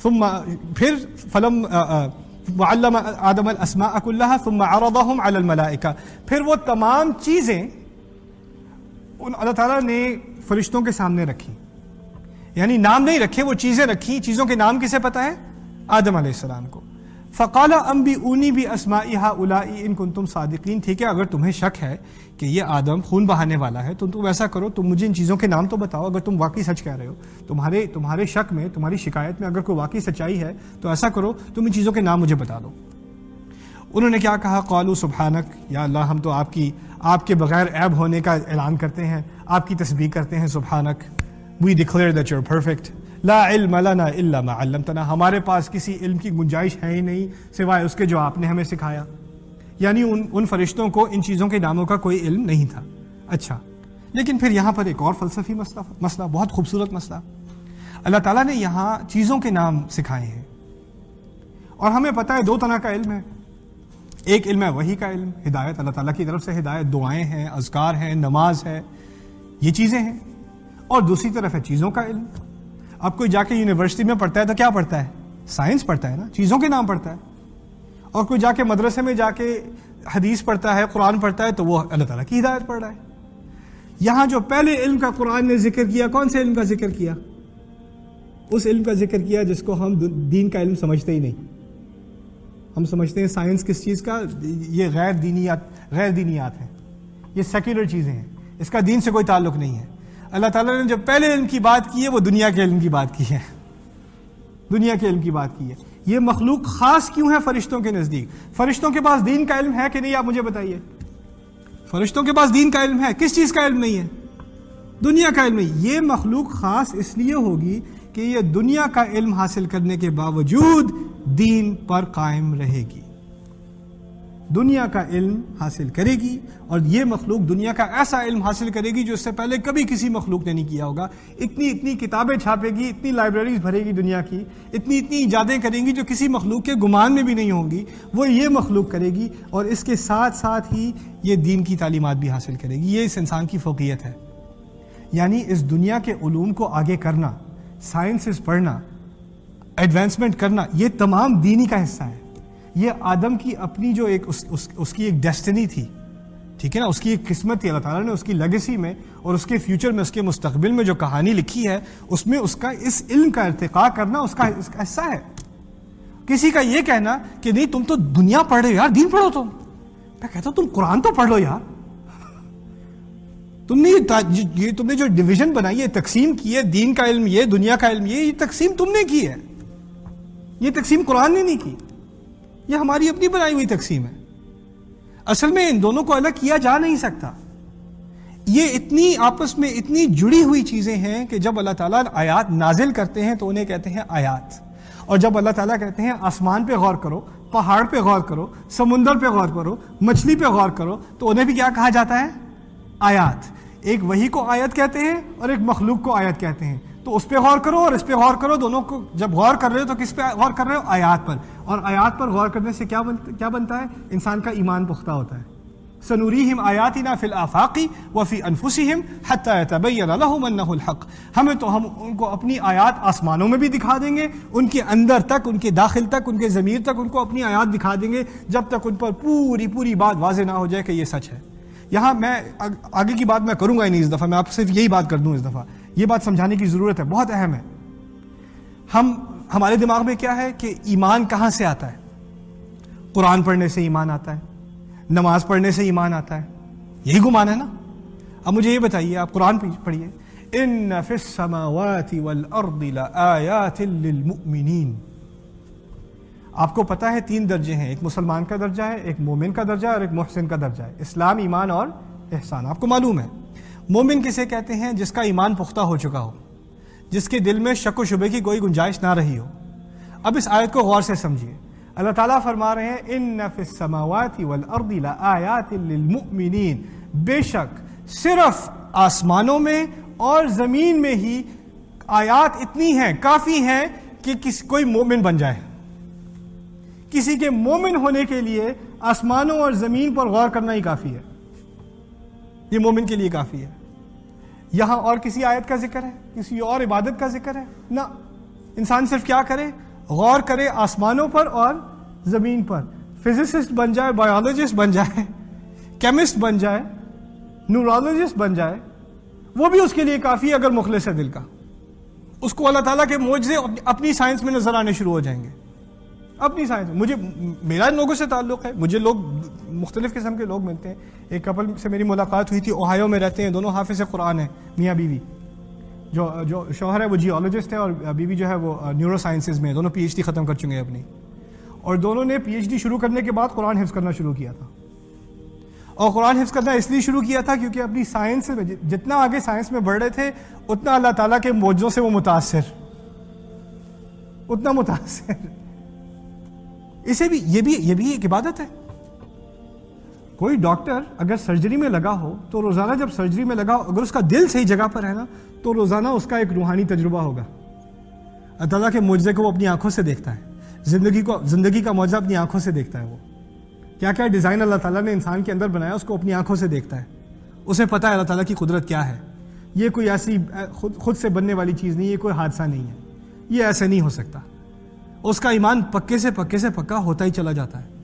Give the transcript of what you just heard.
ثم پھر فلم وعلم آدم الاسماء كلها ثم عرضهم على الملائکہ، پھر وہ تمام چیزیں اللہ تعالیٰ نے فرشتوں کے سامنے رکھی، یعنی نام نہیں رکھے، وہ چیزیں رکھی. چیزوں کے نام کسے پتہ ہے؟ آدم علیہ السلام کو. فقال انبئونی باسماء هؤلاء ان کنتم صادقین. ٹھیک ہے، اگر تمہیں شک ہے کہ یہ آدم خون بہانے والا ہے تو تم ایسا کرو، تم مجھے ان چیزوں کے نام تو بتاؤ اگر تم واقعی سچ کہہ رہے ہو. تمہارے شک میں، تمہاری شکایت میں اگر کوئی واقعی سچائی ہے تو ایسا کرو تم ان چیزوں کے نام مجھے بتا دو. انہوں نے کیا کہا؟ قالوا سبحانک، یا اللہ ہم تو آپ کے بغیر عیب ہونے کا اعلان کرتے ہیں، آپ کی تسبیح کرتے ہیں. سبحانک، we declare that you're perfect. لا علم لنا الا ما علمتنا، ہمارے پاس کسی علم کی گنجائش ہے ہی نہیں سوائے اس کے جو آپ نے ہمیں سکھایا. یعنی ان فرشتوں کو ان چیزوں کے ناموں کا کوئی علم نہیں تھا. اچھا، لیکن پھر یہاں پر ایک اور فلسفی مسئلہ، بہت خوبصورت مسئلہ. اللہ تعالیٰ نے یہاں چیزوں کے نام سکھائے ہیں، اور ہمیں پتہ ہے دو طرح کا علم ہے. ایک علم ہے وحی کا علم، ہدایت، اللہ تعالیٰ کی طرف سے ہدایت، دعائیں ہیں، اذکار ہیں، نماز ہے، یہ چیزیں ہیں. اور دوسری طرف ہے چیزوں کا علم. اب کوئی جا کے یونیورسٹی میں پڑھتا ہے تو کیا پڑھتا ہے؟ سائنس پڑھتا ہے نا، چیزوں کے نام پڑھتا ہے. اور کوئی جا کے مدرسے میں جا کے حدیث پڑھتا ہے، قرآن پڑھتا ہے تو وہ اللہ تعالیٰ کی ہدایت پڑھ رہا ہے. یہاں جو پہلے علم کا قرآن نے ذکر کیا، کون سے علم کا ذکر کیا؟ اس علم کا ذکر کیا جس کو ہم دین کا علم سمجھتے ہی نہیں. ہم سمجھتے ہیں سائنس کس چیز کا؟ یہ غیر دینیات ہیں، یہ سیکولر چیزیں ہیں، اس کا دین سے کوئی تعلق نہیں ہے. اللہ تعالیٰ نے جو پہلے علم کی بات کی ہے وہ دنیا کے علم کی بات کی ہے، دنیا کے علم کی بات کی ہے. یہ مخلوق خاص کیوں ہے فرشتوں کے نزدیک؟ فرشتوں کے پاس دین کا علم ہے کہ نہیں؟ آپ مجھے بتائیے. فرشتوں کے پاس دین کا علم ہے، کس چیز کا علم نہیں ہے؟ دنیا کا علم نہیں. یہ مخلوق خاص اس لیے ہوگی کہ یہ دنیا کا علم حاصل کرنے کے باوجود دین پر قائم رہے گی، دنیا کا علم حاصل کرے گی. اور یہ مخلوق دنیا کا ایسا علم حاصل کرے گی جو اس سے پہلے کبھی کسی مخلوق نے نہیں کیا ہوگا. اتنی کتابیں چھاپے گی، اتنی لائبریریز بھرے گی دنیا کی، اتنی ایجادیں کریں گی جو کسی مخلوق کے گمان میں بھی نہیں ہوں گی، وہ یہ مخلوق کرے گی. اور اس کے ساتھ ساتھ ہی یہ دین کی تعلیمات بھی حاصل کرے گی. یہ اس انسان کی فوقیت ہے. یعنی اس دنیا کے علوم کو آگے کرنا، سائنسز پڑھنا، ایڈوانسمنٹ کرنا، یہ تمام دینی کا حصہ ہے. یہ آدم کی اپنی جو ایک اس کی ایک ڈیسٹنی تھی، ٹھیک ہے نا، اس کی ایک قسمت تھی. اللہ تعالیٰ نے اس کی لیگیسی میں اور اس کے فیوچر میں، اس کے مستقبل میں جو کہانی لکھی ہے اس میں اس کا اس علم کا ارتقاء کرنا اس کا حصہ ہے. کسی کا یہ کہنا کہ نہیں تم تو دنیا پڑھ رہے ہو یار، دین پڑھو. میں کہتا ہوں تم قرآن تو پڑھ لو یار. تم نے جو ڈویژن بنائی ہے، تقسیم کی ہے، دین کا علم یہ، دنیا کا علم یہ تقسیم تم نے کی ہے. یہ تقسیم قرآن نے نہیں کی، یہ ہماری اپنی بنائی ہوئی تقسیم ہے. اصل میں ان دونوں کو الگ کیا جا نہیں سکتا. یہ اتنی آپس میں اتنی جڑی ہوئی چیزیں ہیں کہ جب اللہ تعالیٰ آیات نازل کرتے ہیں تو انہیں کہتے ہیں آیات. اور جب اللہ تعالیٰ کہتے ہیں آسمان پہ غور کرو، پہاڑ پہ غور کرو، سمندر پہ غور کرو، مچھلی پہ غور کرو، تو انہیں بھی کیا کہا جاتا ہے؟ آیات. ایک وحی کو آیت کہتے ہیں اور ایک مخلوق کو آیت کہتے ہیں. تو اس پہ غور کرو اور اس پہ غور کرو، دونوں کو جب غور کر رہے ہو تو کس پہ غور کر رہے ہو؟ آیات پر. اور آیات پر غور کرنے سے کیا بنتا ہے؟ انسان کا ایمان پختہ ہوتا ہے. سنوریہم آیاتنا فی الآفاق وفی انفسہم حتی یتبین لہم انہ الحق. ہم ان کو اپنی آیات آسمانوں میں بھی دکھا دیں گے، ان کے اندر تک، ان کے داخل تک، ان کے ضمیر تک ان کو اپنی آیات دکھا دیں گے جب تک ان پر پوری بات واضح نہ ہو جائے کہ یہ سچ ہے. یہاں میں آگے کی بات میں کروں گا ہی نہیں اس دفعہ، میں آپ صرف یہی بات کر دوں اس دفعہ. یہ بات سمجھانے کی ضرورت ہے، بہت اہم ہے. ہمارے دماغ میں کیا ہے کہ ایمان کہاں سے آتا ہے؟ قرآن پڑھنے سے ایمان آتا ہے، نماز پڑھنے سے ایمان آتا ہے، یہی گمان ہے نا. اب مجھے یہ بتائیے، آپ قرآن پڑھیے، ان فی السماوات والارض لآیات للمؤمنین. آپ کو پتا ہے 3 درجے ہیں، ایک مسلمان کا درجہ ہے، ایک مومن کا درجہ ہے اور ایک محسن کا درجہ ہے. اسلام، ایمان اور احسان. آپ کو معلوم ہے مومن کسے کہتے ہیں؟ جس کا ایمان پختہ ہو چکا ہو، جس کے دل میں شک و شبے کی کوئی گنجائش نہ رہی ہو. اب اس آیت کو غور سے سمجھیے. اللہ تعالیٰ فرما رہے ہیں ان فی السماوات والارض لآیات للمؤمنین. بے شک صرف آسمانوں میں اور زمین میں ہی آیات اتنی ہیں، کافی ہیں کہ کوئی مومن بن جائے. کسی کے مومن ہونے کے لیے آسمانوں اور زمین پر غور کرنا ہی کافی ہے. یہ مومن کے لیے کافی ہے. یہاں اور کسی آیت کا ذکر ہے؟ کسی اور عبادت کا ذکر ہے؟ نہ. انسان صرف کیا کرے؟ غور کرے آسمانوں پر اور زمین پر، فزسسٹ بن جائے، بایولوجسٹ بن جائے، کیمسٹ بن جائے، نیورولوجسٹ بن جائے، وہ بھی اس کے لیے کافی ہے اگر مخلص ہے دل کا. اس کو اللہ تعالیٰ کے معجزے اپنی سائنس میں نظر آنے شروع ہو جائیں گے. اپنی سائنس میں میرا ان لوگوں سے تعلق ہے، مجھے لوگ مختلف قسم کے لوگ ملتے ہیں. ایک کپل سے میری ملاقات ہوئی تھی، اوہایو میں رہتے ہیں، دونوں حافظ قرآن ہیں، میاں بیوی. جو شوہر ہے وہ جیولوجسٹ ہے اور بیوی جو ہے وہ نیورو سائنسز میں، دونوں پی ایچ ڈی ختم کر چکے ہیں اپنی. اور دونوں نے پی ایچ ڈی شروع کرنے کے بعد قرآن حفظ کرنا شروع کیا تھا. اور قرآن حفظ کرنا اس لیے شروع کیا تھا کیونکہ اپنی سائنس میں جتنا آگے سائنس میں بڑھ رہے تھے اتنا اللہ تعالیٰ کے معجزوں سے وہ متاثر. اسے بھی یہ بھی ایک عبادت ہے. کوئی ڈاکٹر اگر سرجری میں لگا ہو تو روزانہ جب سرجری میں لگا ہو، اگر اس کا دل صحیح جگہ پر ہے نا، تو روزانہ اس کا ایک روحانی تجربہ ہوگا. اللہ تعالیٰ کے معجزے کو وہ اپنی آنکھوں سے دیکھتا ہے، زندگی کا معجزہ اپنی آنکھوں سے دیکھتا ہے. وہ کیا کیا ڈیزائن اللہ تعالیٰ نے انسان کے اندر بنایا اس کو اپنی آنکھوں سے دیکھتا ہے. اسے پتہ ہے اللہ تعالیٰ کی قدرت کیا ہے. یہ کوئی ایسی خود سے بننے والی چیز نہیں، یہ کوئی حادثہ نہیں ہے، یہ ایسے نہیں ہو سکتا. اس کا ایمان پکے سے پکا ہوتا ہی چلا جاتا ہے.